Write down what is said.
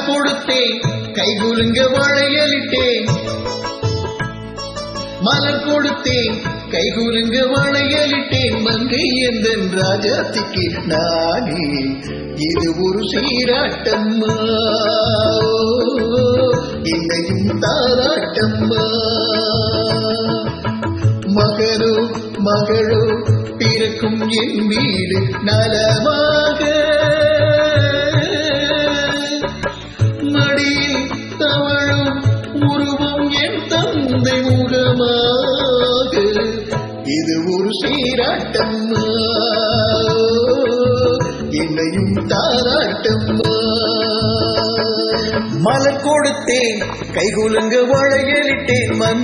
கொடுத்தேன் கைகுலுங்க வளையலிட்டேன் மலர் கொடுத்தேன் கைகுலுங்க வளையலிட்டேன் மங்கை எந்தன் ராஜாத்திக்கு நானே இது ஒரு சீராட்டம்மா என்னையும் தாராட்டம்மா மகனோ மகளோ பிறக்கும் என் வீடு நலமாக மடியில் தவழும் உருவம் என் தந்தை முகமாக இது ஒரு சீராட்டம்மா என்னையும் தாராட்டம்மா மலர் கொடுத்தேன் கைகுலுங்க வளையலிட்டேன் மங்கை